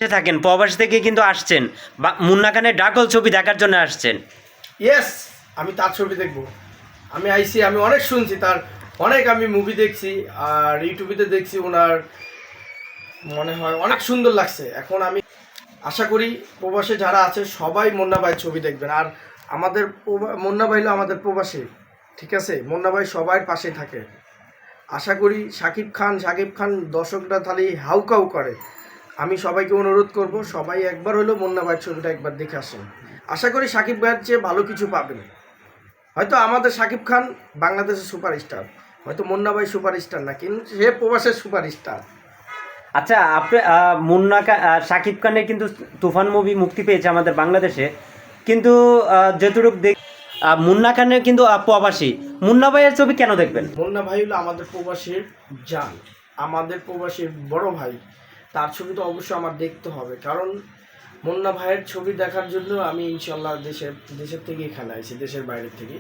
থাকেন প্রবাস থেকে কিন্তু আসছেন বা মুন্না খানের ডাকল ছবি দেখার জন্য আসছেন। ইয়েস, আমি তার ছবি দেখবো। আমি আইসি, আমি অনেক শুনছি তার, অনেক আমি মুভি দেখছি আর ইউটিউবে দেখছি ওনার, মনে হয় অনেক সুন্দর লাগছে। এখন আমি আশা করি প্রবাসে যারা আছে সবাই মুন্না ভাইয়ের ছবি দেখবেন। আর আমাদের মুন্না ভাই হলো আমাদের প্রবাসী, ঠিক আছে? মুন্না ভাই সবার পাশে থাকে। আশা করি শাকিব খান দর্শকরা তাহলে হাউকাউ করে। আমি সবাইকে অনুরোধ করব সবাই একবার হলেও মুন্না ভাইয়ের ছবিটা একবার দেখে আসেন। আশা করি শাকিব ভাইয়ের চেয়ে ভালো কিছু পাবেন। হয়তো আমাদের শাকিব খান বাংলাদেশের সুপারস্টার, হয়তো মুন্না ভাই সুপারস্টার না, কিন্তু সে প্রবাসের সুপারস্টার। আচ্ছা, আপনি শাকিব খানের কিন্তু তুফান মুভি মুক্তি পেয়েছে আমাদের বাংলাদেশে, কিন্তু যতটুকু দেখ মুন্না খানের কিন্তু প্রবাসী। মুন্না ভাইয়ের ছবি কেন দেখবেন? মুন্না ভাই হলো আমাদের প্রবাসীর জান, আমাদের প্রবাসীর বড় ভাই। তার ছবি তো অবশ্যই আমার দেখতে হবে, কারণ মুন্না ভাইয়ের ছবি দেখার জন্য আমি ইনশাল্লাহ দেশের থেকে এখানে আইছি, দেশের বাইরের থেকে।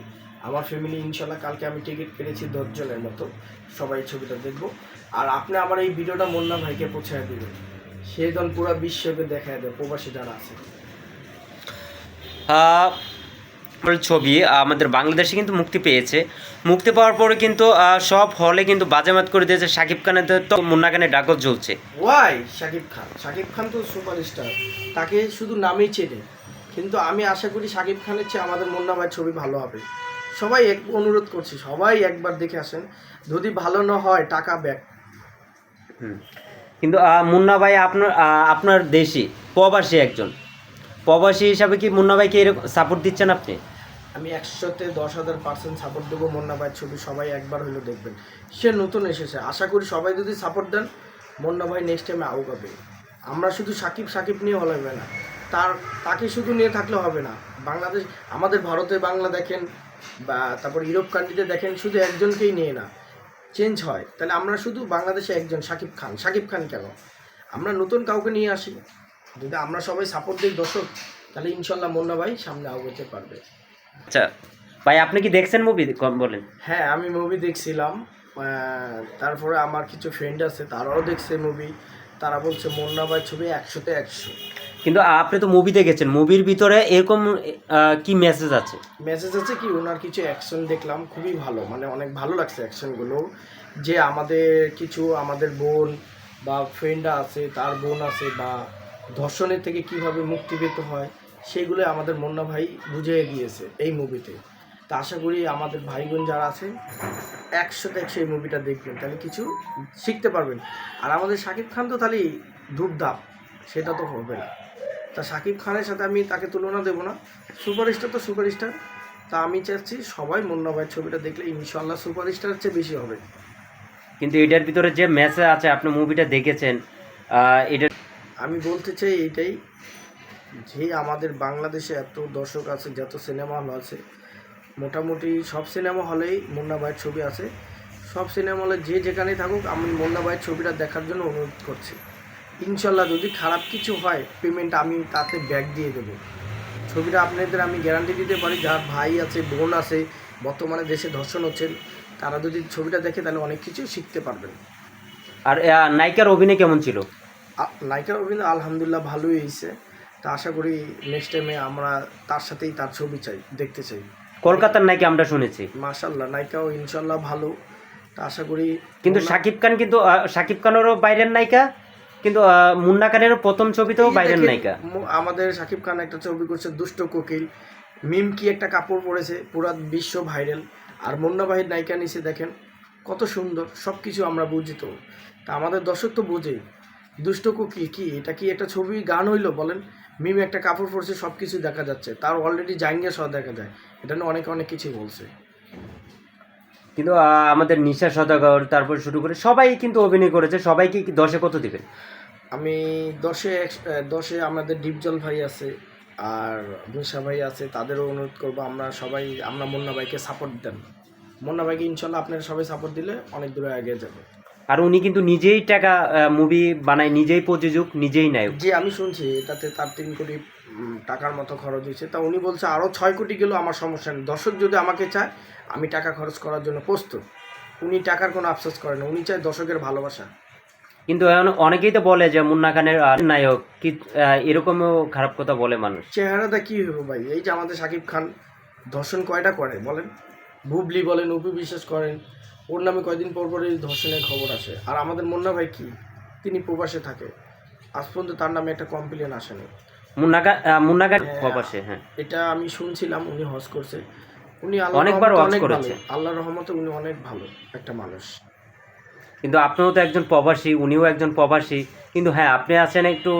আমার ফ্যামিলি ইনশাল্লাহ কালকে আমি টিকিট কেটেছি 10 জনের মতো, সবাই ছবিটা দেখব। আর আপনি আমার এই ভিডিওটা মুন্না ভাইকে পৌঁছায় দেবেন, সে দল পুরো বিশ্বকে দেখায় দেয় প্রবাসী যারা আছে। ছবি আমাদের বাংলাদেশে কিন্তু মুক্তি পেয়েছে। মুক্তি পাওয়ার পরে কিন্তু সব হলে কিন্তু বাজামাত করে দিয়েছে শাকিব খানের, তো মুন্না খানের ডাকল চলছে। ওয়াই শাকিব খান তো সুপারস্টার, তাকে শুধু নামেই চেনে। কিন্তু আমি আশা করি শাকিব খানের চেয়ে আমাদের মুন্না ভাইয়ের ছবি ভালো হবে। সবাই অনুরোধ করছি, সবাই একবার দেখে আসেন। যদি ভালো না হয় টাকা ব্যাক। কিন্তু মুন্না ভাই আপনার দেশি প্রবাসী একজন, প্রবাসী হিসাবে কি মুন্না ভাইকে এরকম সাপোর্ট দিচ্ছেন আপনি? আমি 100তে 10,000% সাপোর্ট দেবো। মুন্না ভাইয়ের ছবি সবাই একবার হলেও দেখবেন। সে নতুন এসেছে, আশা করি সবাই যদি সাপোর্ট দেন মুন্না ভাই নেক্সট টাইমে আউগাবে। আমরা শুধু সাকিব নিয়ে হবে না, তাকে শুধু নিয়ে থাকলে হবে না। বাংলাদেশ, আমাদের ভারতে বাংলা দেখেন বা তারপর ইউরোপ কান্ট্রিতে দেখেন, শুধু একজনকেই নিয়ে না, চেঞ্জ হয়। তাহলে আমরা শুধু বাংলাদেশে একজন শাকিব খান কেন? আমরা নতুন কাউকে নিয়ে আসি। যদি আমরা সবাই সাপোর্ট দিই দর্শক, তাহলে ইনশাল্লাহ মুন্না ভাই সামনে আগাতে পারবে। আচ্ছা ভাই, আপনি কি দেখছেন মুভি? বলেন। হ্যাঁ, আমি মুভি দেখছিলাম। তারপরে আমার কিছু ফ্রেন্ড আছে, তারাও দেখছে মুভি। তারা বলছে মুন্না ভাই ছবি 100তে 100। কিন্তু আপনি তো মুভি দেখেছেন, মুভির ভিতরে এরকম কি মেসেজ আছে? মেসেজ আছে কি, ওনার কিছু অ্যাকশন দেখলাম খুবই ভালো, মানে অনেক ভালো লাগছে অ্যাকশনগুলো। যে আমাদের বোন বা ফ্রেন্ডরা আছে, তার বোন আছে, বা ধর্ষণের থেকে কিভাবে মুক্তি পেতে হয় সেগুলো আমাদের মুন্না ভাই বুঝিয়ে দিয়েছে এই মুভিতে। তা আশা করি আমাদের ভাই বোন যারা আছে 100তে 100 এই মুভিটা দেখবেন, তাহলে কিছু শিখতে পারবেন। আর আমাদের শাকিব খান তো তাহলে ধূপধাপ, সেটা তো হবে না। তা শাকিব খানের সাথে আমি তাকে তুলনা দেবো না, সুপারস্টার তো সুপারস্টার। তা আমি চাচ্ছি সবাই মুন্না ভাইয়ের ছবিটা দেখলে ইনশাল্লাহ সুপারস্টারের চেয়ে বেশি হবে। কিন্তু এটার ভিতরে যে মেসেজ আছে, আপনি মুভিটা দেখেছেন, এটা আমি বলতে চাই এইটাই, যে আমাদের বাংলাদেশে এত দর্শক আছে, যত সিনেমা হল আছে, মোটামুটি সব সিনেমা হলেই মুন্না ভাইয়ের ছবি আছে। সব সিনেমা হলে যে যেখানেই থাকুক, আমি মুন্না ভাইয়ের ছবিটা দেখার জন্য অনুরোধ করছি। ইনশাল্লাহ যদি খারাপ কিছু হয়, পেমেন্ট আমি তাতে ব্যাক দিয়ে দেবো। ছবিটা আপনাদের আমি গ্যারান্টি দিতে পারি, যার ভাই আছে, বোন আছে, বর্তমানে দেশে ধর্ষণ হচ্ছেন, তারা যদি ছবিটা দেখে তাহলে অনেক কিছু শিখতে পারবেন। আর নায়িকার অভিনয় কেমন ছিল? নায়িকার অভিনয় আলহামদুলিল্লাহ ভালোই হয়েছে। তা আশা করি নেক্সট টাইমে আমরা তার সাথেই তার ছবি দেখতে চাই। কলকাতার নায়িকা আমরা শুনেছি। মাশাআল্লাহ, নায়িকাও ইনশাল্লাহ ভালো। তা আশা করি। কিন্তু শাকিব খানেরও বাইরের নায়িকা, কিন্তু মুন্না খানেরও প্রথম ছবিতেও বাইরের নায়িকা। আমাদের শাকিব খান একটা ছবি করছে দুষ্ট কোকিল, মিম কি একটা কাপড় পরেছে, পুরা বিশ্ব ভাইরাল। আর মুন্না ভাইয়ের নায়িকা নিচে দেখেন কত সুন্দর, সব কিছু আমরা বুঝি। তো তা আমাদের দর্শক তো বোঝে দুষ্ট কোকিল কি, এটা কি একটা ছবি গান হইলো বলেন? মিম একটা কাপড় পরছে, সব কিছু দেখা যাচ্ছে, তার অলরেডি জাঙ্গিয়া সহ দেখা যায়। এটা নিয়ে অনেক কিছু বলছে। কিন্তু আমাদের নিশা সওদাগর তারপর শুরু করে সবাই কিন্তু অভিনয় করেছে। সবাইকে 10-এ কত দিবেন? আমি 10-এ আমাদের ডিপজল ভাই আছে আর নিশা ভাই আছে, তাদেরও অনুরোধ করবো আমরা মুন্না ভাইকে সাপোর্ট দেন। মুন্না ভাইকে ইনশাল্লাহ আপনারা সবাই সাপোর্ট দিলে অনেক দূরে এগিয়ে যাবে। আর উনি কিন্তু নিজেই টাকা মুভি বানায়, নিজেই প্রযোজক, নিজেই নায়ক। যে আমি শুনছি এটাতে তার 3 কোটি টাকার মতো খরচ হয়েছে। তা উনি বলছে আরও 6 কোটি গেলেও আমার সমস্যা নেই, দর্শক যদি আমাকে চায় আমি টাকা খরচ করার জন্য প্রস্তুত। উনি টাকার কোনো আফসোস করে না, উনি চায় দর্শকের ভালোবাসা। কিন্তু এখন অনেকেই তো বলে যে মুন্না খানের নায়ক কি, এরকমও খারাপ কথা বলে মানুষ। চেহারাটা কি হবো ভাই, এই যে আমাদের শাকিব খান ধর্ষণ কয়টা করে বলেন, বুবলি বলেন, অপু বিশ্বাস করেন, ওর নামে কয়দিন পর পরই ধর্ষণের খবর আসে। আর আমাদের মুন্না ভাই কি, তিনি প্রবাসে থাকে, আজ পর্যন্ত তার নামে একটা কমপ্লেন আসেনি। মুন্না খান হ্যাঁ, প্রবাসে, হ্যাঁ এটা আমি শুনছিলাম, উনি হজ করছে, উনি অনেকবার হজ অনেক ভালো, করেছে। আল্লাহর রহমতে উনি অনেক ভালো একটা মানুষ। কিন্তু আপনিও তো একজন প্রবাসী, উনিও একজন প্রবাসী, কিন্তু হ্যাঁ আপনি আছেন একটু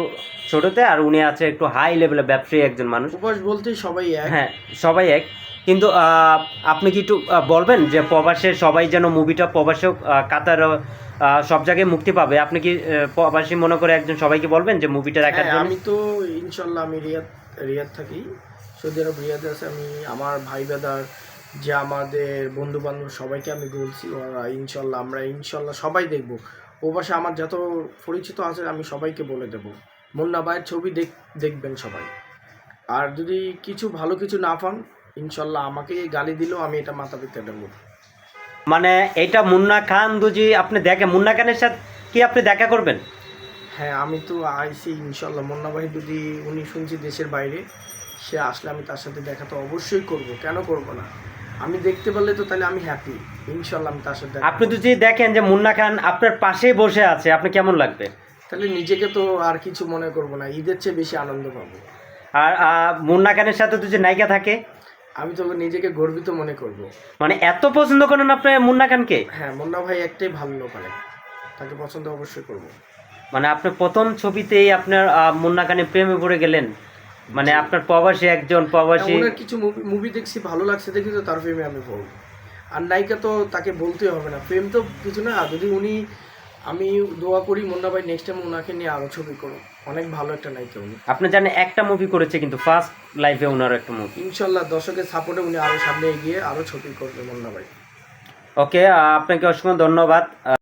ছোটতে আর উনি আছে একটু হাই লেভেলে ব্যবসায়ী একজন মানুষ। প্রবাস বলতেই সবাই এক। হ্যাঁ সবাই এক, কিন্তু আপনি কি একটু বলবেন যে প্রবাসে সবাই যেন মুভিটা প্রবাসেও কাতার সব জায়গায় মুক্তি পাবে, আপনি কি প্রবাসী মনে করে একজন সবাইকে বলবেন যে মুভিটা দেখার হ্যাঁ, জন্য? আমি তো ইনশাল্লাহ আমি রিয়াদ থাকি, সৌদি আরব রিয়াদে আছে। আমি আমার ভাই ব্রাদার যে আমাদের বন্ধু বান্ধব সবাইকে আমি বলছি, ওরা ইনশাল্লাহ আমরা ইনশাল্লাহ সবাই দেখব। প্রবাসে আমার যত পরিচিত আছে আমি সবাইকে বলে দেব, মুন্না ভাইয়ের ছবি দেখবেন সবাই। আর যদি কিছু ভালো কিছু না পান, ইনশাল্লাহ আমাকে গালি দিলেও আমি এটা মাথা পেতে দেবো। মানে এটা মুন্না খান যদি আপনি দেখেন, মুন্না খানের সাথে কি আপনি দেখা করবেন? হ্যাঁ, আমি তো আইসি ইনশাল্লাহ। মুন্না ভাই যদি, উনি শুনছি দেশের বাইরে, সে আসলে আমি তার সাথে দেখা তো অবশ্যই করব, কেন করব না। আমি দেখতে পারলে তো তাহলে আমি হ্যাপি, ইনশাল্লাহ আমি তার সাথে দেখা আপনি করবো। যদি দেখেন যে মুন্না খান আপনার পাশেই বসে আছে, আপনি কেমন লাগবে? তাহলে নিজেকে তো আর কিছু মনে করব না, ঈদের চেয়ে বেশি আনন্দ পাবো। আর মুন্না খানের সাথে যদি নায়িকা থাকে, আমি তো নিজেকে গর্বিত মনে করব। মানে এত পছন্দ করেন আপনি মুন্না খানকে? হ্যাঁ, মুন্না ভাই একটাই ভালো লোক, অনেক, তাকে পছন্দ অবশ্যই করব। মানে আপনি প্রথম ছবিতেই আপনার মুন্না খানের প্রেমে পড়ে গেলেন, মানে আপনার প্রবাসী একজন প্রবাসী। ওনার কিছু মুভি দেখছি, ভালো লাগছে দেখি তো তার প্রেমে আমি পড়ব। আর নায়িকা তো তাকে বলতেই হবে না, প্রেম তো কিছু না। যদি উনি, আমি দোয়া করি মুন্না ভাই নেক্সট টাইম ওনাকে নিয়ে আরও ছবি করুন, অনেক ভালো একটা নায়িকা উনি। আপনি জানেন একটা মুভি করেছে কিন্তু ফার্স্ট লাইফে ওনার একটা মুভি। ইনশাল্লাহ দর্শকের সাপোর্টে উনি আরও সামনে এগিয়ে আরও ছবি করবে মুন্না ভাই। ওকে, আপনাকে অসংখ্য ধন্যবাদ।